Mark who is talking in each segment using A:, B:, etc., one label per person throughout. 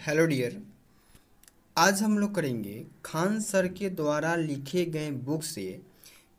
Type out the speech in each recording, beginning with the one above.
A: Hello dear. आज हम लोग करेंगे खान सर के द्वारा लिखे गए बुक से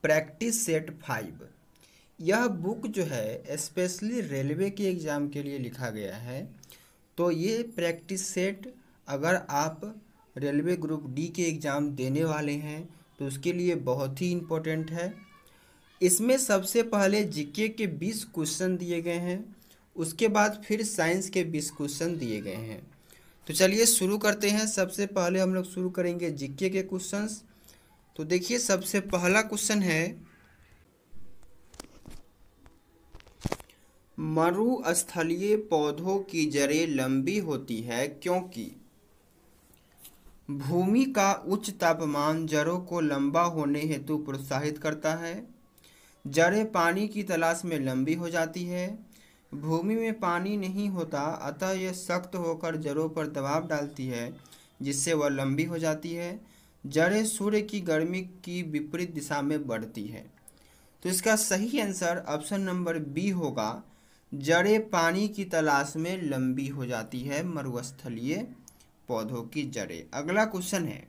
A: प्रैक्टिस सेट 5। यह बुक जो है स्पेशली रेलवे के एग्ज़ाम के लिए लिखा गया है। तो ये प्रैक्टिस सेट अगर आप रेलवे ग्रुप डी के एग्ज़ाम देने वाले हैं तो उसके लिए बहुत ही इम्पोर्टेंट है। इसमें सबसे पहले जीके के 20 क्वेश्चन दिए गए हैं, उसके बाद फिर साइंस के 20 क्वेश्चन दिए गए हैं। तो चलिए शुरू करते हैं। सबसे पहले हम लोग शुरू करेंगे जीके के क्वेश्चंस। तो देखिए सबसे पहला क्वेश्चन है, मरुस्थलीय पौधों की जड़ें लंबी होती है क्योंकि भूमि का उच्च तापमान जड़ों को लंबा होने हेतु प्रोत्साहित करता है। जड़ें पानी की तलाश में लंबी हो जाती है। भूमि में पानी नहीं होता, अतः यह सख्त होकर जड़ों पर दबाव डालती है जिससे वह लंबी हो जाती है। जड़ें सूर्य की गर्मी की विपरीत दिशा में बढ़ती है। तो इसका सही आंसर ऑप्शन नंबर बी होगा, जड़ें पानी की तलाश में लंबी हो जाती है, मरुस्थलीय पौधों की जड़ें। अगला क्वेश्चन है,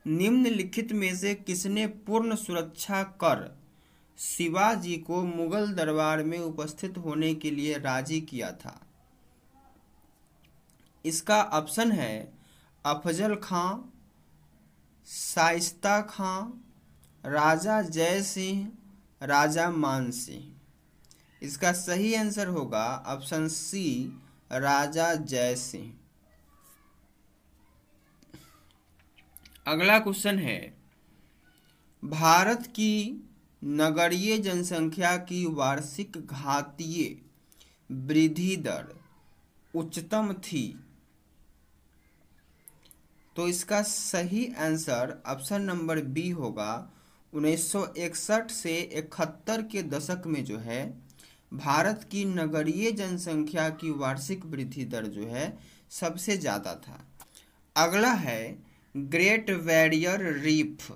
A: निम्नलिखित में से किसने पूर्ण सुरक्षा कर शिवाजी को मुगल दरबार में उपस्थित होने के लिए राजी किया था? इसका ऑप्शन है अफजल खां, शाइस्ता खां, राजा जय सिंह, राजा मान सिंह। इसका सही आंसर होगा ऑप्शन सी, राजा जय सिंह। अगला क्वेश्चन है, भारत की नगरीय जनसंख्या की वार्षिक घातीय वृद्धि दर उच्चतम थी। तो इसका सही आंसर ऑप्शन नंबर बी होगा, 1961 से 71 के दशक में जो है भारत की नगरीय जनसंख्या की वार्षिक वृद्धि दर जो है सबसे ज़्यादा था। अगला है, ग्रेट बैरियर रीफ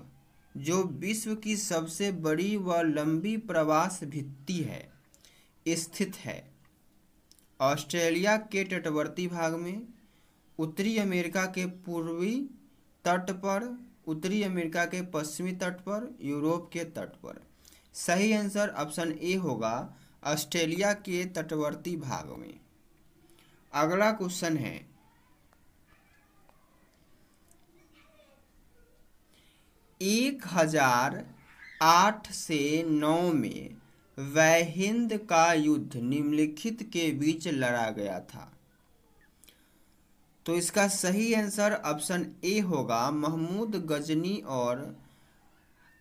A: जो विश्व की सबसे बड़ी व लंबी प्रवास भित्ति है, स्थित है ऑस्ट्रेलिया के तटवर्ती भाग में, उत्तरी अमेरिका के पूर्वी तट पर, उत्तरी अमेरिका के पश्चिमी तट पर, यूरोप के तट पर। सही आंसर ऑप्शन ए होगा, ऑस्ट्रेलिया के तटवर्ती भाग में। अगला क्वेश्चन है, 1008 से 9 में वैहिंद का युद्ध निम्नलिखित के बीच लड़ा गया था। तो इसका सही आंसर ऑप्शन ए होगा, महमूद गजनी और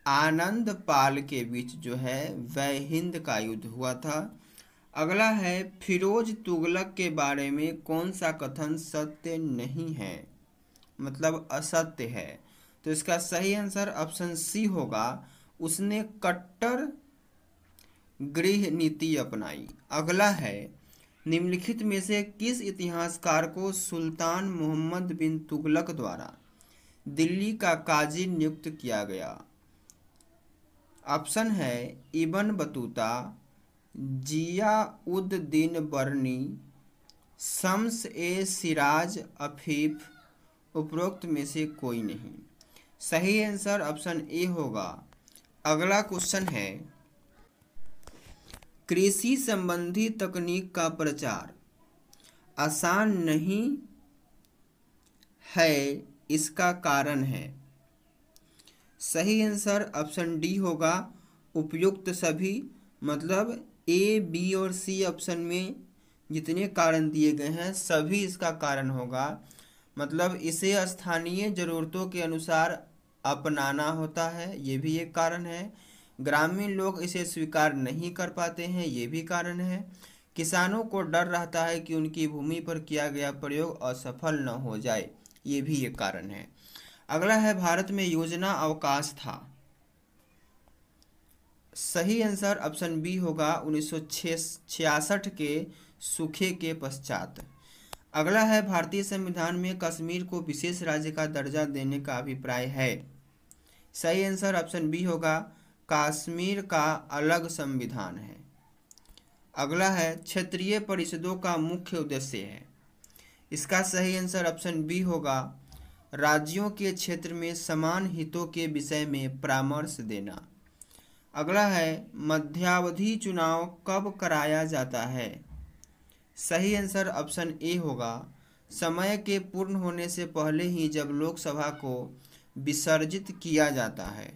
A: आनंद पाल के बीच जो है वैहिंद का युद्ध हुआ था। अगला है, फिरोज तुगलक के बारे में कौन सा कथन सत्य नहीं है, मतलब असत्य है? तो इसका सही आंसर ऑप्शन सी होगा, उसने कट्टर गृह नीति अपनाई। अगला है, निम्नलिखित में से किस इतिहासकार को सुल्तान मोहम्मद बिन तुगलक द्वारा दिल्ली का काजी नियुक्त किया गया? ऑप्शन है इब्न बतूता, जिया उद दीन बरनी, शम्स ए सिराज अफीफ, उपरोक्त में से कोई नहीं। सही आंसर ऑप्शन ए होगा। अगला क्वेश्चन है, कृषि संबंधी तकनीक का प्रचार आसान नहीं है, इसका कारण है? सही आंसर ऑप्शन डी होगा, उपयुक्त सभी। मतलब ए, बी और सी ऑप्शन में जितने कारण दिए गए हैं सभी इसका कारण होगा। मतलब इसे स्थानीय ज़रूरतों के अनुसार अपनाना होता है, ये भी एक कारण है। ग्रामीण लोग इसे स्वीकार नहीं कर पाते हैं, ये भी कारण है। किसानों को डर रहता है कि उनकी भूमि पर किया गया प्रयोग असफल न हो जाए, ये भी एक कारण है। अगला है, भारत में योजना अवकाश था। सही आंसर ऑप्शन बी होगा, 1966 के सूखे के पश्चात। अगला है, भारतीय संविधान में कश्मीर को विशेष राज्य का दर्जा देने का अभिप्राय है। सही आंसर ऑप्शन बी होगा, कश्मीर का अलग संविधान है। अगला है, क्षेत्रीय परिषदों का मुख्य उद्देश्य है। इसका सही आंसर ऑप्शन बी होगा, राज्यों के क्षेत्र में समान हितों के विषय में परामर्श देना। अगला है, मध्यावधि चुनाव कब कराया जाता है? सही आंसर ऑप्शन ए होगा, समय के पूर्ण होने से पहले ही, जब लोकसभा को विसर्जित किया जाता है।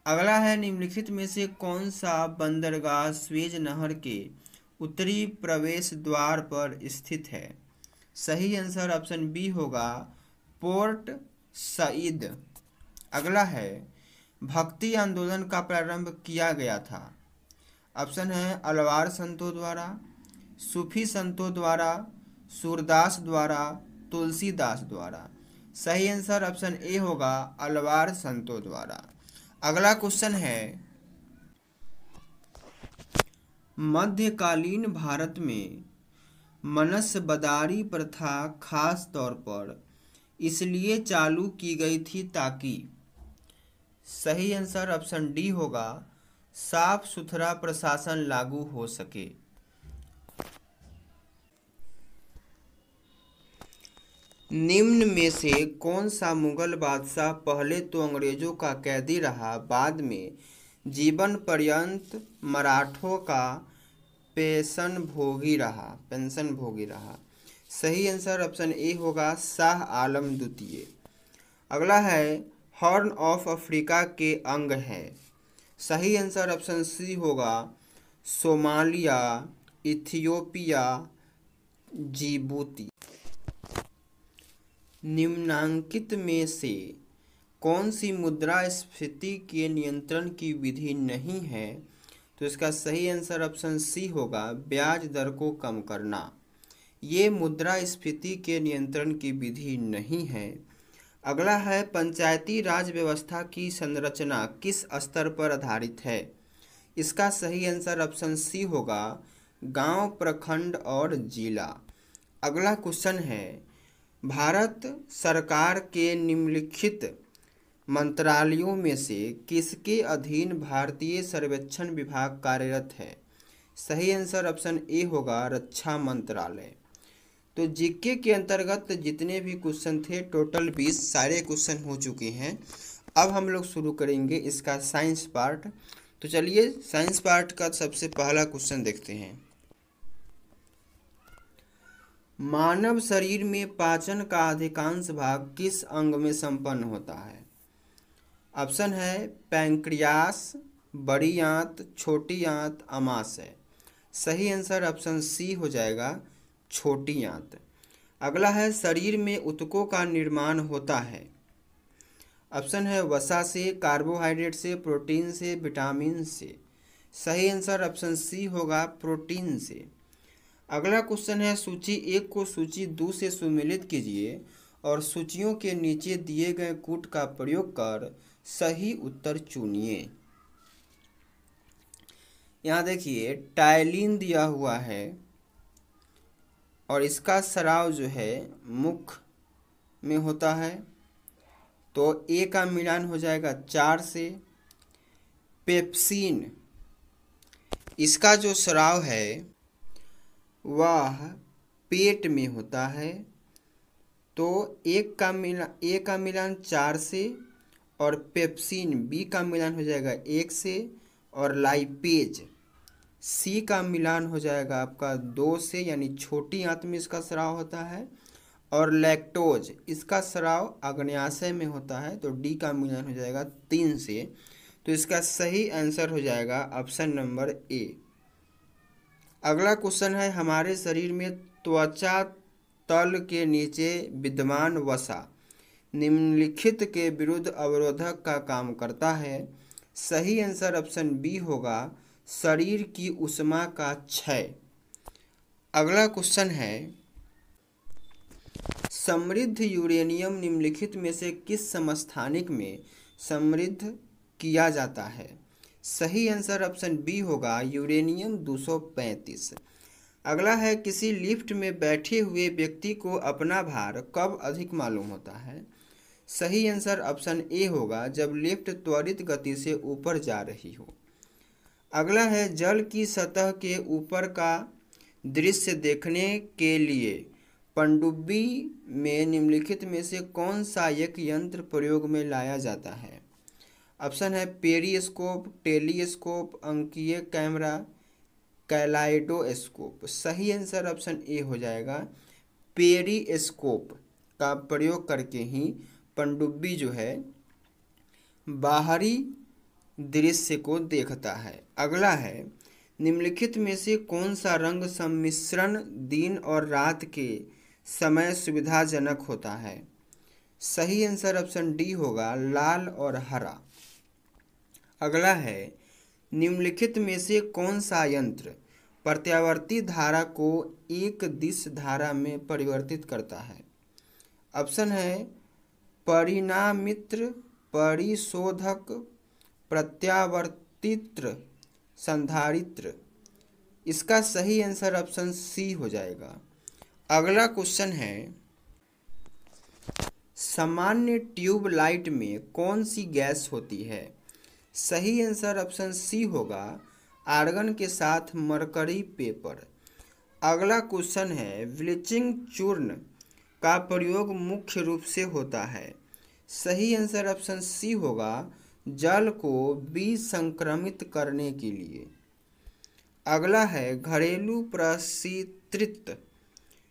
A: अगला है, निम्नलिखित में से कौन सा बंदरगाह स्वेज नहर के उत्तरी प्रवेश द्वार पर स्थित है? सही आंसर ऑप्शन बी होगा, पोर्ट सईद। अगला है, भक्ति आंदोलन का प्रारंभ किया गया था? ऑप्शन है अलवार संतों द्वारा, सूफी संतों द्वारा, सूरदास द्वारा, तुलसीदास द्वारा। सही आंसर ऑप्शन ए होगा, अलवार संतों द्वारा। अगला क्वेश्चन है, मध्यकालीन भारत में मनसबदारी प्रथा खास तौर पर इसलिए चालू की गई थी ताकि? सही आंसर ऑप्शन डी होगा, साफ सुथरा प्रशासन लागू हो सके। निम्न में से कौन सा मुगल बादशाह पहले तो अंग्रेजों का कैदी रहा, बाद में जीवन पर्यंत मराठों का पेंशन भोगी रहा? सही आंसर ऑप्शन ए होगा, शाह आलम द्वितीय। अगला है, हॉर्न ऑफ अफ्रीका के अंग है? सही आंसर ऑप्शन सी होगा, सोमालिया, इथियोपिया, जिबूती। निम्नांकित में से कौन सी मुद्रास्फीति के नियंत्रण की विधि नहीं है? तो इसका सही आंसर ऑप्शन सी होगा, ब्याज दर को कम करना। ये मुद्रास्फीति के नियंत्रण की विधि नहीं है। अगला है, पंचायती राज व्यवस्था की संरचना किस स्तर पर आधारित है? इसका सही आंसर ऑप्शन सी होगा, गांव, प्रखंड और जिला। अगला क्वेश्चन है, भारत सरकार के निम्नलिखित मंत्रालयों में से किसके अधीन भारतीय सर्वेक्षण विभाग कार्यरत है? सही आंसर ऑप्शन ए होगा, रक्षा मंत्रालय। तो जीके के अंतर्गत जितने भी क्वेश्चन थे टोटल 20 सारे क्वेश्चन हो चुके हैं। अब हम लोग शुरू करेंगे इसका साइंस पार्ट। तो चलिए साइंस पार्ट का सबसे पहला क्वेश्चन देखते हैं। मानव शरीर में पाचन का अधिकांश भाग किस अंग में संपन्न होता है? ऑप्शन है पैंक्रियास, बड़ी आंत, छोटी आंत, आमाशय। सही आंसर ऑप्शन सी हो जाएगा, छोटी आंत। अगला है, शरीर में ऊतकों का निर्माण होता है? ऑप्शन है वसा से, कार्बोहाइड्रेट से, प्रोटीन से, विटामिन से। सही आंसर ऑप्शन सी होगा, प्रोटीन से। अगला क्वेश्चन है, सूची 1 को सूची 2 से सुमेलित कीजिए और सूचियों के नीचे दिए गए कूट का प्रयोग कर सही उत्तर चुनिए। यहाँ देखिए टाइलिन दिया हुआ है और इसका स्राव जो है मुख में होता है, तो ए का मिलान हो जाएगा 4 से। पेप्सिन, इसका जो स्राव है वह पेट में होता है, तो ए का मिलान 4 से और पेप्सिन बी का मिलान हो जाएगा 1 से और लाइपेज सी का मिलान हो जाएगा आपका 2 से, यानी छोटी आंत में इसका स्राव होता है। और लैक्टोज, इसका स्राव अग्न्याशय में होता है, तो डी का मिलान हो जाएगा 3 से। तो इसका सही आंसर हो जाएगा ऑप्शन नंबर ए। अगला क्वेश्चन है, हमारे शरीर में त्वचा तल के नीचे विद्यमान वसा निम्नलिखित के विरुद्ध अवरोधक का काम करता है? सही आंसर ऑप्शन बी होगा, शरीर की ऊष्मा का क्षय। अगला क्वेश्चन है, समृद्ध यूरेनियम निम्नलिखित में से किस समस्थानिक में समृद्ध किया जाता है? सही आंसर ऑप्शन बी होगा, यूरेनियम 235। अगला है, किसी लिफ्ट में बैठे हुए व्यक्ति को अपना भार कब अधिक मालूम होता है? सही आंसर ऑप्शन ए होगा, जब लिफ्ट त्वरित गति से ऊपर जा रही हो। अगला है, जल की सतह के ऊपर का दृश्य देखने के लिए पनडुब्बी में निम्नलिखित में से कौन सा एक यंत्र प्रयोग में लाया जाता है? ऑप्शन है पेरिस्कोप, टेलीस्कोप, अंकीय कैमरा, कैलाइडोस्कोप। सही आंसर ऑप्शन ए हो जाएगा, पेरिस्कोप का प्रयोग करके ही पनडुब्बी जो है बाहरी दृश्य को देखता है। अगला है, निम्नलिखित में से कौन सा रंग सम्मिश्रण दिन और रात के समय सुविधाजनक होता है? सही आंसर ऑप्शन डी होगा, लाल और हरा। अगला है, निम्नलिखित में से कौन सा यंत्र प्रत्यावर्ती धारा को एक दिश धारा में परिवर्तित करता है? ऑप्शन है परिणामित्र, परिशोधक, प्रत्यावर्तित्र, संधारित्र। इसका सही आंसर ऑप्शन सी हो जाएगा। अगला क्वेश्चन है, सामान्य ट्यूबलाइट में कौन सी गैस होती है? सही आंसर ऑप्शन सी होगा, आर्गन के साथ मरकरी पेपर। अगला क्वेश्चन है, ब्लीचिंग चूर्ण का प्रयोग मुख्य रूप से होता है। सही आंसर ऑप्शन सी होगा, जल को विसंक्रमित करने के लिए। अगला है, घरेलू प्रशीतित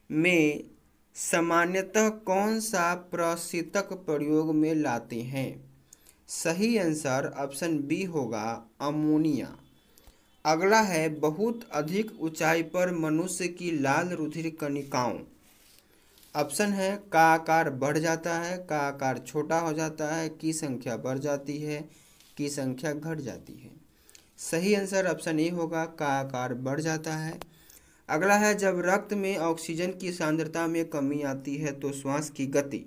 A: में सामान्यतः कौन सा प्रशीतक प्रयोग में लाते हैं? सही आंसर ऑप्शन बी होगा, अमोनिया। अगला है, बहुत अधिक ऊंचाई पर मनुष्य की लाल रुधिर कणिकाओं। ऑप्शन है का आकार बढ़ जाता है, का आकार छोटा हो जाता है, की संख्या बढ़ जाती है, की संख्या घट जाती है। सही आंसर ऑप्शन ए होगा, का आकार बढ़ जाता है। अगला है, जब रक्त में ऑक्सीजन की सांद्रता में कमी आती है तो श्वास की गति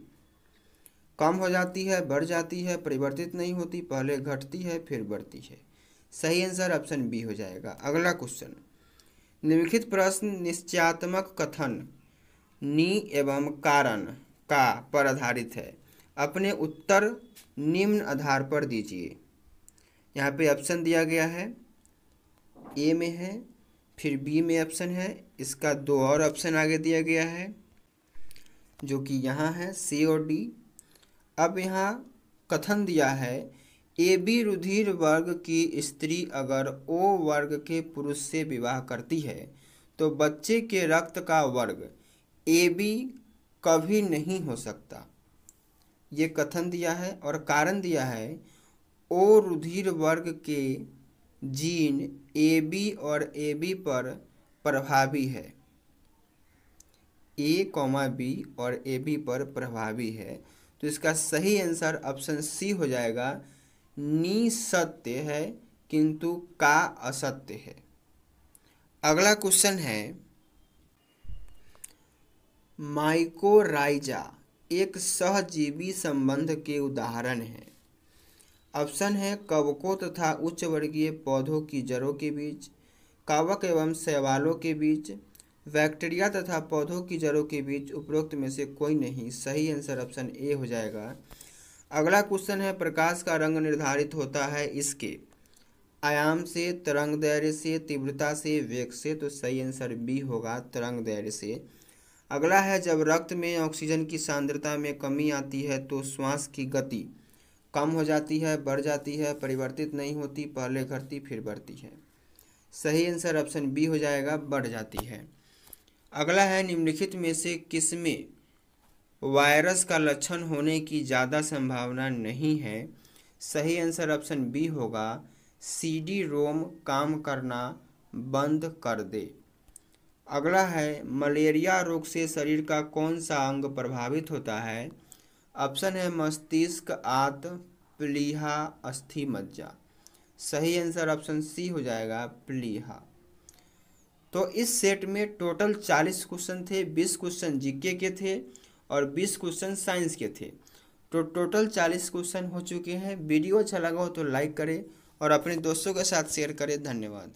A: कम हो जाती है, बढ़ जाती है, परिवर्तित नहीं होती, पहले घटती है फिर बढ़ती है। सही आंसर ऑप्शन बी हो जाएगा। अगला क्वेश्चन, निम्नलिखित प्रश्न निश्चयात्मक कथन नि एवं कारण का पर आधारित है, अपने उत्तर निम्न आधार पर दीजिए। यहाँ पे ऑप्शन दिया गया है, ए में है, फिर बी में ऑप्शन है, इसका दो और ऑप्शन आगे दिया गया है जो कि यहाँ है सी और डी। अब यहाँ कथन दिया है, ए बी रुधिर वर्ग की स्त्री अगर ओ वर्ग के पुरुष से विवाह करती है तो बच्चे के रक्त का वर्ग ए बी कभी नहीं हो सकता। ये कथन दिया है और कारण दिया है, ओ रुधिर वर्ग के जीन ए बी और ए बी पर प्रभावी है, ए कॉमा बी और ए बी पर प्रभावी है। तो इसका सही आंसर ऑप्शन सी हो जाएगा, नि सत्य है किंतु का असत्य है। अगला क्वेश्चन है, माइकोराइजा एक सहजीवी संबंध के उदाहरण है। ऑप्शन है कवकों तथा उच्च वर्गीय पौधों की जड़ों के बीच, कवक एवं शैवालों के बीच, बैक्टीरिया तथा पौधों की जड़ों के बीच, उपरोक्त में से कोई नहीं। सही आंसर ऑप्शन ए हो जाएगा। अगला क्वेश्चन है, प्रकाश का रंग निर्धारित होता है इसके आयाम से, तरंग दैर्ध्य से, तीव्रता से, वेग से। तो सही आंसर बी होगा, तरंग दैर्ध्य से। अगला है, जब रक्त में ऑक्सीजन की सांद्रता में कमी आती है तो श्वास की गति कम हो जाती है, बढ़ जाती है, परिवर्तित नहीं होती, पहले घटती फिर बढ़ती है। सही आंसर ऑप्शन बी हो जाएगा, बढ़ जाती है। अगला है, निम्नलिखित में से किसमें वायरस का लक्षण होने की ज़्यादा संभावना नहीं है? सही आंसर ऑप्शन बी होगा, सीडी रोम काम करना बंद कर दे। अगला है, मलेरिया रोग से शरीर का कौन सा अंग प्रभावित होता है? ऑप्शन है मस्तिष्क, आंत, प्लीहा, अस्थि मज्जा। सही आंसर ऑप्शन सी हो जाएगा, प्लीहा। तो इस सेट में टोटल 40 क्वेश्चन थे, 20 क्वेश्चन जीके के थे और 20 क्वेश्चन साइंस के थे। तो टोटल 40 क्वेश्चन हो चुके हैं। वीडियो अच्छा लगा हो तो लाइक करें और अपने दोस्तों के साथ शेयर करें। धन्यवाद।